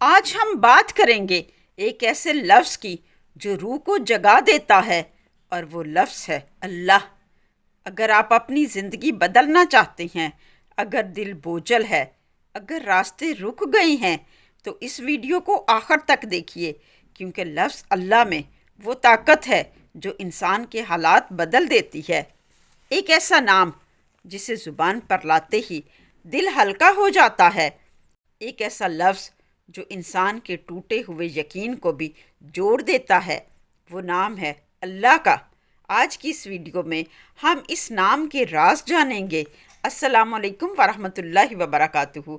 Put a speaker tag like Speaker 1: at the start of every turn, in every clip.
Speaker 1: آج ہم بات کریں گے ایک ایسے لفظ کی جو روح کو جگا دیتا ہے، اور وہ لفظ ہے اللہ۔ اگر آپ اپنی زندگی بدلنا چاہتے ہیں، اگر دل بوجھل ہے، اگر راستے رک گئے ہیں، تو اس ویڈیو کو آخر تک دیکھیے، کیونکہ لفظ اللہ میں وہ طاقت ہے جو انسان کے حالات بدل دیتی ہے۔ ایک ایسا نام جسے زبان پر لاتے ہی دل ہلکا ہو جاتا ہے، ایک ایسا لفظ جو انسان کے ٹوٹے ہوئے یقین کو بھی جوڑ دیتا ہے، وہ نام ہے اللہ کا۔ آج کی اس ویڈیو میں ہم اس نام کے راز جانیں گے۔ السلام علیکم ورحمۃ اللہ وبرکاتہ۔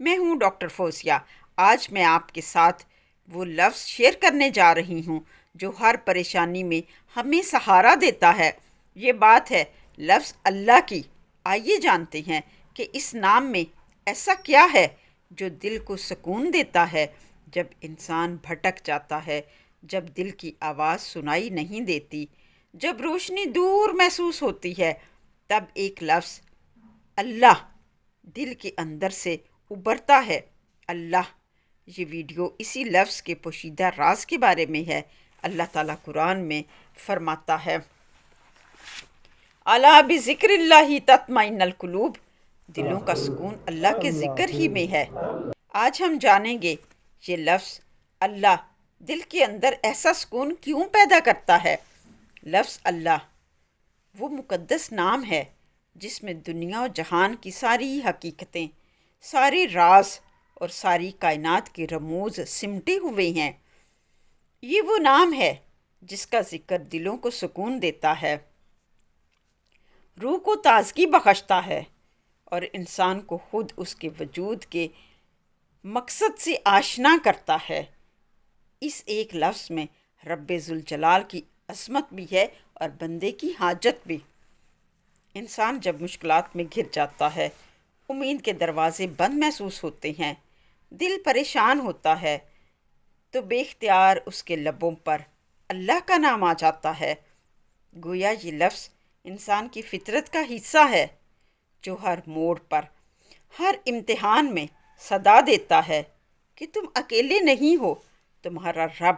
Speaker 1: میں ہوں ڈاکٹر فوزیہ۔ آج میں آپ کے ساتھ وہ لفظ شیئر کرنے جا رہی ہوں جو ہر پریشانی میں ہمیں سہارا دیتا ہے۔ یہ بات ہے لفظ اللہ کی۔ آئیے جانتے ہیں کہ اس نام میں ایسا کیا ہے جو دل کو سکون دیتا ہے جب انسان بھٹک جاتا ہے، جب دل کی آواز سنائی نہیں دیتی، جب روشنی دور محسوس ہوتی ہے، تب ایک لفظ اللہ دل کے اندر سے ابھرتا ہے۔ اللہ، یہ ویڈیو اسی لفظ کے پوشیدہ راز کے بارے میں ہے۔ اللہ تعالیٰ قرآن میں فرماتا ہے، الا بذکر اللہ تطمئن القلوب، دلوں کا سکون اللہ کے ذکر ہی میں ہے۔ آج ہم جانیں گے یہ لفظ اللہ دل کے اندر ایسا سکون کیوں پیدا کرتا ہے۔ لفظ اللہ وہ مقدس نام ہے جس میں دنیا و جہان کی ساری حقیقتیں، سارے راز اور ساری کائنات کے رموز سمٹے ہوئے ہیں۔ یہ وہ نام ہے جس کا ذکر دلوں کو سکون دیتا ہے، روح کو تازگی بخشتا ہے، اور انسان کو خود اس کے وجود کے مقصد سے آشنا کرتا ہے۔ اس ایک لفظ میں رب ذوالجلال کی عظمت بھی ہے اور بندے کی حاجت بھی۔ انسان جب مشکلات میں گر جاتا ہے، امید کے دروازے بند محسوس ہوتے ہیں، دل پریشان ہوتا ہے، تو بے اختیار اس کے لبوں پر اللہ کا نام آ جاتا ہے۔ گویا یہ لفظ انسان کی فطرت کا حصہ ہے جو ہر موڑ پر، ہر امتحان میں صدا دیتا ہے کہ تم اکیلے نہیں ہو، تمہارا رب،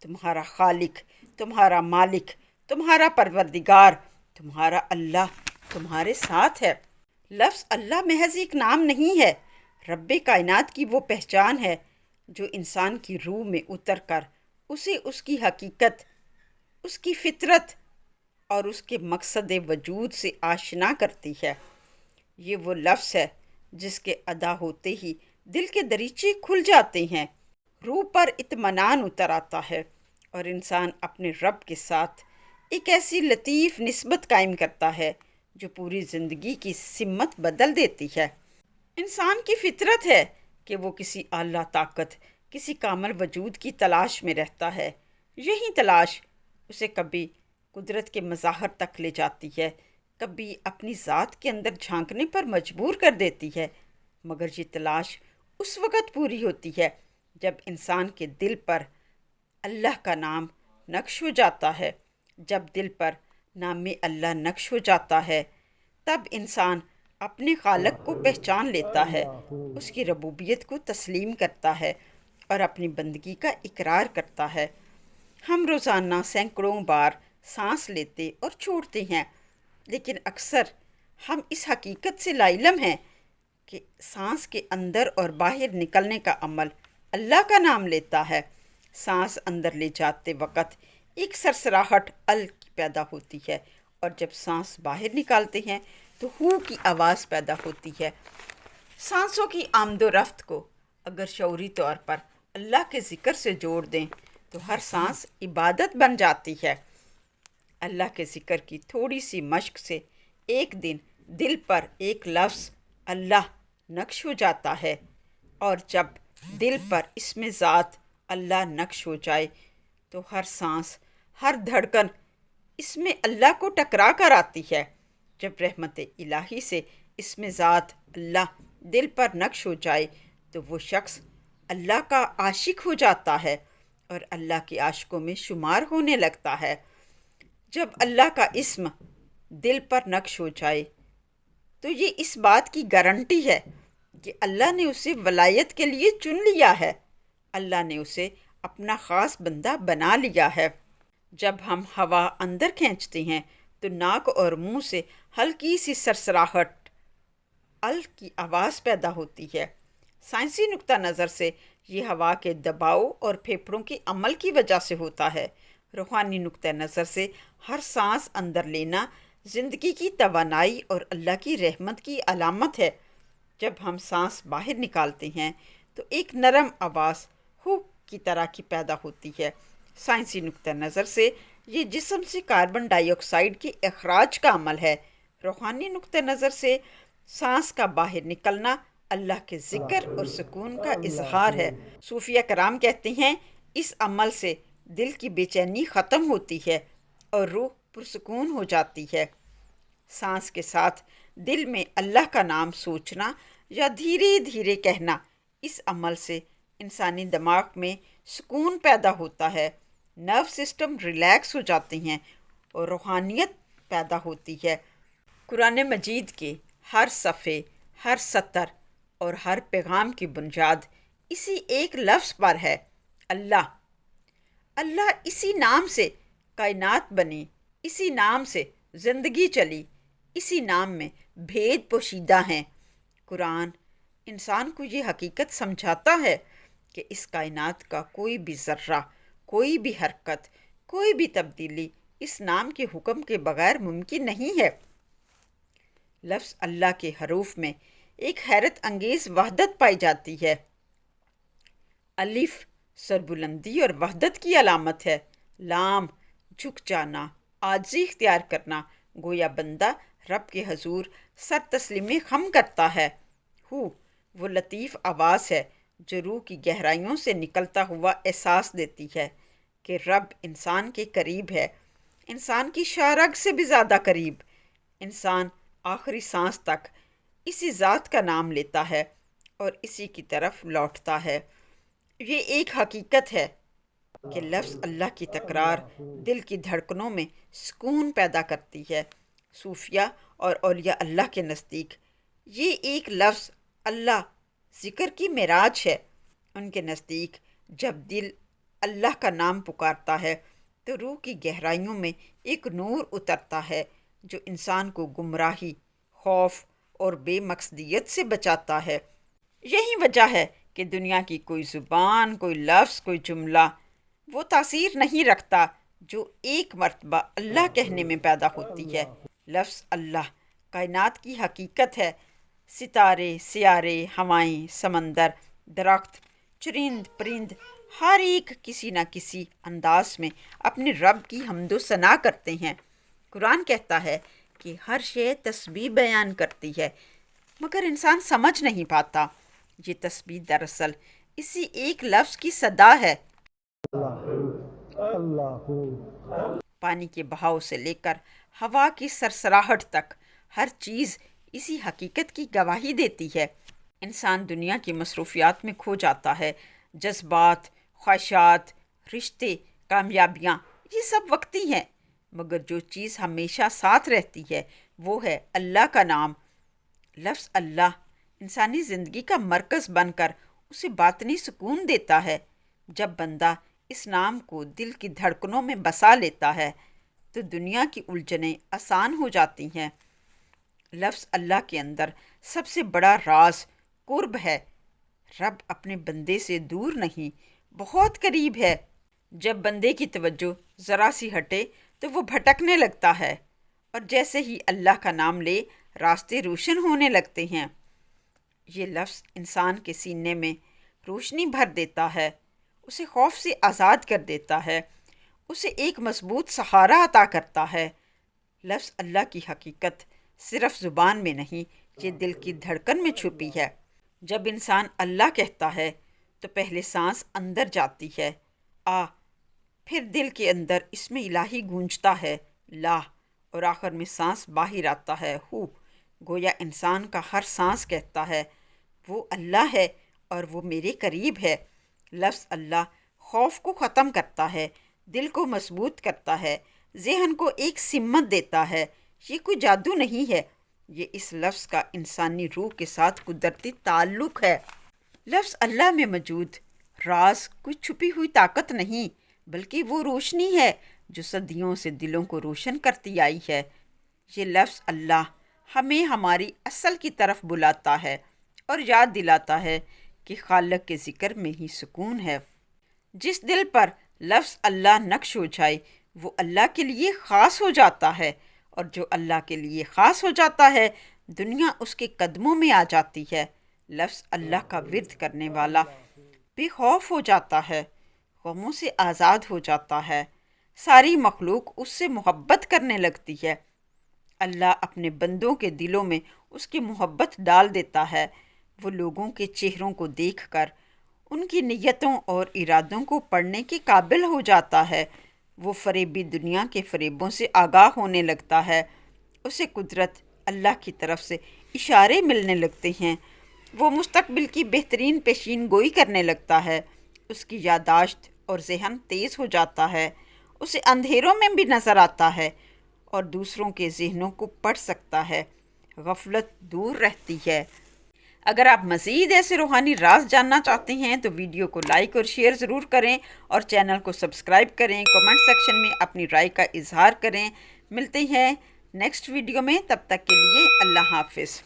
Speaker 1: تمہارا خالق، تمہارا مالک، تمہارا پروردگار، تمہارا اللہ تمہارے ساتھ ہے۔ لفظ اللہ محض ایک نام نہیں ہے، رب کائنات کی وہ پہچان ہے جو انسان کی روح میں اتر کر اسے اس کی حقیقت، اس کی فطرت اور اس کے مقصد وجود سے آشنا کرتی ہے۔ یہ وہ لفظ ہے جس کے ادا ہوتے ہی دل کے دریچے کھل جاتے ہیں، روح پر اطمینان اتر آتا ہے، اور انسان اپنے رب کے ساتھ ایک ایسی لطیف نسبت قائم کرتا ہے جو پوری زندگی کی سمت بدل دیتی ہے۔ انسان کی فطرت ہے کہ وہ کسی اعلیٰ طاقت، کسی کامل وجود کی تلاش میں رہتا ہے۔ یہی تلاش اسے کبھی قدرت کے مظاہر تک لے جاتی ہے، کبھی اپنی ذات کے اندر جھانکنے پر مجبور کر دیتی ہے، مگر یہ تلاش اس وقت پوری ہوتی ہے جب انسان کے دل پر اللہ کا نام نقش ہو جاتا ہے۔ جب دل پر نام اللہ نقش ہو جاتا ہے، تب انسان اپنے خالق کو پہچان لیتا ہے، اس کی ربوبیت کو تسلیم کرتا ہے اور اپنی بندگی کا اقرار کرتا ہے۔ ہم روزانہ سینکڑوں بار سانس لیتے اور چھوڑتے ہیں، لیکن اکثر ہم اس حقیقت سے لا علم ہیں کہ سانس کے اندر اور باہر نکلنے کا عمل اللہ کا نام لیتا ہے۔ سانس اندر لے جاتے وقت ایک سرسراہٹ کی پیدا ہوتی ہے، اور جب سانس باہر نکالتے ہیں تو ہو کی آواز پیدا ہوتی ہے۔ سانسوں کی آمد و رفت کو اگر شعوری طور پر اللہ کے ذکر سے جوڑ دیں تو ہر سانس عبادت بن جاتی ہے۔ اللہ کے ذکر کی تھوڑی سی مشق سے ایک دن دل پر ایک لفظ اللہ نقش ہو جاتا ہے، اور جب دل پر اسم ذات اللہ نقش ہو جائے تو ہر سانس، ہر دھڑکن اسم اللہ کو ٹکرا کر آتی ہے۔ جب رحمت الہی سے اسم ذات اللہ دل پر نقش ہو جائے تو وہ شخص اللہ کا عاشق ہو جاتا ہے اور اللہ کے عاشقوں میں شمار ہونے لگتا ہے۔ جب اللہ کا اسم دل پر نقش ہو جائے تو یہ اس بات کی گارنٹی ہے کہ اللہ نے اسے ولایت کے لیے چن لیا ہے۔ اللہ نے اسے اپنا خاص بندہ بنا لیا ہے۔ جب ہم ہوا اندر کھینچتے ہیں تو ناک اور منہ سے ہلکی سی سرسراہٹ ال کی آواز پیدا ہوتی ہے۔ سائنسی نقطہ نظر سے یہ ہوا کے دباؤ اور پھیپھڑوں کے عمل کی وجہ سے ہوتا ہے۔ روحانی نقطہ نظر سے ہر سانس اندر لینا زندگی کی توانائی اور اللہ کی رحمت کی علامت ہے۔ جب ہم سانس باہر نکالتے ہیں تو ایک نرم آواز ہو کی طرح کی پیدا ہوتی ہے۔ سائنسی نقطہ نظر سے یہ جسم سے کاربن ڈائی آکسائیڈ کے اخراج کا عمل ہے۔ روحانی نقطہ نظر سے سانس کا باہر نکلنا اللہ کے ذکر اور سکون کا اظہار ہے۔ صوفیہ کرام کہتے ہیں اس عمل سے دل کی بے چینی ختم ہوتی ہے اور روح پرسکون ہو جاتی ہے۔ سانس کے ساتھ دل میں اللہ کا نام سوچنا یا دھیرے دھیرے کہنا، اس عمل سے انسانی دماغ میں سکون پیدا ہوتا ہے، نرو سسٹم ریلیکس ہو جاتے ہیں اور روحانیت پیدا ہوتی ہے۔ قرآن مجید کے ہر صفحے، ہر سطر اور ہر پیغام کی بنیاد اسی ایک لفظ پر ہے، اللہ۔ اللہ اسی نام سے کائنات بنی، اسی نام سے زندگی چلی، اسی نام میں بھید پوشیدہ ہیں۔ قرآن انسان کو یہ حقیقت سمجھاتا ہے کہ اس کائنات کا کوئی بھی ذرہ، کوئی بھی حرکت، کوئی بھی تبدیلی اس نام کے حکم کے بغیر ممکن نہیں ہے۔ لفظ اللہ کے حروف میں ایک حیرت انگیز وحدت پائی جاتی ہے۔ الف سربلندی اور وحدت کی علامت ہے۔ لام جھک جانا، عاجزی اختیار کرنا، گویا بندہ رب کے حضور سر تسلیم خم کرتا ہے۔ ہو وہ لطیف آواز ہے جو روح کی گہرائیوں سے نکلتا ہوا احساس دیتی ہے کہ رب انسان کے قریب ہے، انسان کی شارگ سے بھی زیادہ قریب۔ انسان آخری سانس تک اسی ذات کا نام لیتا ہے اور اسی کی طرف لوٹتا ہے۔ یہ ایک حقیقت ہے کہ لفظ اللہ کی تکرار دل کی دھڑکنوں میں سکون پیدا کرتی ہے۔ صوفیہ اور اولیاء اللہ کے نزدیک یہ ایک لفظ اللہ ذکر کی معراج ہے۔ ان کے نزدیک جب دل اللہ کا نام پکارتا ہے تو روح کی گہرائیوں میں ایک نور اترتا ہے جو انسان کو گمراہی، خوف اور بے مقصدیت سے بچاتا ہے۔ یہی وجہ ہے کہ دنیا کی کوئی زبان، کوئی لفظ، کوئی جملہ وہ تاثیر نہیں رکھتا جو ایک مرتبہ اللہ کہنے میں پیدا ہوتی ہے۔ لفظ اللہ کائنات کی حقیقت ہے۔ ستارے، سیارے، ہوائیں، سمندر، درخت، چرند پرند، ہر ایک کسی نہ کسی انداز میں اپنے رب کی حمد و ثنا کرتے ہیں۔ قرآن کہتا ہے کہ ہر شے تسبیح بیان کرتی ہے، مگر انسان سمجھ نہیں پاتا۔ یہ تسبیح دراصل اسی ایک لفظ کی صدا ہے۔ پانی کے بہاؤ سے لے کر ہوا کی سرسراہٹ تک ہر چیز اسی حقیقت کی گواہی دیتی ہے۔ انسان دنیا کی مصروفیات میں کھو جاتا ہے۔ جذبات، خواہشات، رشتے، کامیابیاں، یہ سب وقتی ہیں، مگر جو چیز ہمیشہ ساتھ رہتی ہے وہ ہے اللہ کا نام۔ لفظ اللہ انسانی زندگی کا مرکز بن کر اسے باطنی سکون دیتا ہے۔ جب بندہ اس نام کو دل کی دھڑکنوں میں بسا لیتا ہے تو دنیا کی الجھنیں آسان ہو جاتی ہیں۔ لفظ اللہ کے اندر سب سے بڑا راز قرب ہے۔ رب اپنے بندے سے دور نہیں، بہت قریب ہے۔ جب بندے کی توجہ ذرا سی ہٹے تو وہ بھٹکنے لگتا ہے، اور جیسے ہی اللہ کا نام لے راستے روشن ہونے لگتے ہیں۔ یہ لفظ انسان کے سینے میں روشنی بھر دیتا ہے، اسے خوف سے آزاد کر دیتا ہے، اسے ایک مضبوط سہارا عطا کرتا ہے۔ لفظ اللہ کی حقیقت صرف زبان میں نہیں، یہ دل کی دھڑکن میں چھپی ہے۔ جب انسان اللہ کہتا ہے تو پہلے سانس اندر جاتی ہے، پھر دل کے اندر اس میں الہی گونجتا ہے، لا، اور آخر میں سانس باہر آتا ہے، ہو۔ گویا انسان کا ہر سانس کہتا ہے وہ اللہ ہے اور وہ میرے قریب ہے۔ لفظ اللہ خوف کو ختم کرتا ہے، دل کو مضبوط کرتا ہے، ذہن کو ایک سمت دیتا ہے۔ یہ کوئی جادو نہیں ہے، یہ اس لفظ کا انسانی روح کے ساتھ قدرتی تعلق ہے۔ لفظ اللہ میں موجود راز کوئی چھپی ہوئی طاقت نہیں بلکہ وہ روشنی ہے جو صدیوں سے دلوں کو روشن کرتی آئی ہے۔ یہ لفظ اللہ ہمیں ہماری اصل کی طرف بلاتا ہے اور یاد دلاتا ہے کہ خالق کے ذکر میں ہی سکون ہے۔ جس دل پر لفظ اللہ نقش ہو جائے وہ اللہ کے لیے خاص ہو جاتا ہے، اور جو اللہ کے لیے خاص ہو جاتا ہے دنیا اس کے قدموں میں آ جاتی ہے۔ لفظ اللہ کا ورد کرنے والا بے خوف ہو جاتا ہے، غموں سے آزاد ہو جاتا ہے، ساری مخلوق اس سے محبت کرنے لگتی ہے۔ اللہ اپنے بندوں کے دلوں میں اس کی محبت ڈال دیتا ہے۔ وہ لوگوں کے چہروں کو دیکھ کر ان کی نیتوں اور ارادوں کو پڑھنے کے قابل ہو جاتا ہے۔ وہ فریبی دنیا کے فریبوں سے آگاہ ہونے لگتا ہے۔ اسے قدرت اللہ کی طرف سے اشارے ملنے لگتے ہیں۔ وہ مستقبل کی بہترین پیشین گوئی کرنے لگتا ہے۔ اس کی یادداشت اور ذہن تیز ہو جاتا ہے۔ اسے اندھیروں میں بھی نظر آتا ہے اور دوسروں کے ذہنوں کو پڑھ سکتا ہے۔ غفلت دور رہتی ہے۔ اگر آپ مزید ایسے روحانی راز جاننا چاہتے ہیں تو ویڈیو کو لائک اور شیئر ضرور کریں اور چینل کو سبسکرائب کریں۔ کمنٹ سیکشن میں اپنی رائے کا اظہار کریں۔ ملتے ہیں نیکسٹ ویڈیو میں، تب تک کے لیے اللہ حافظ۔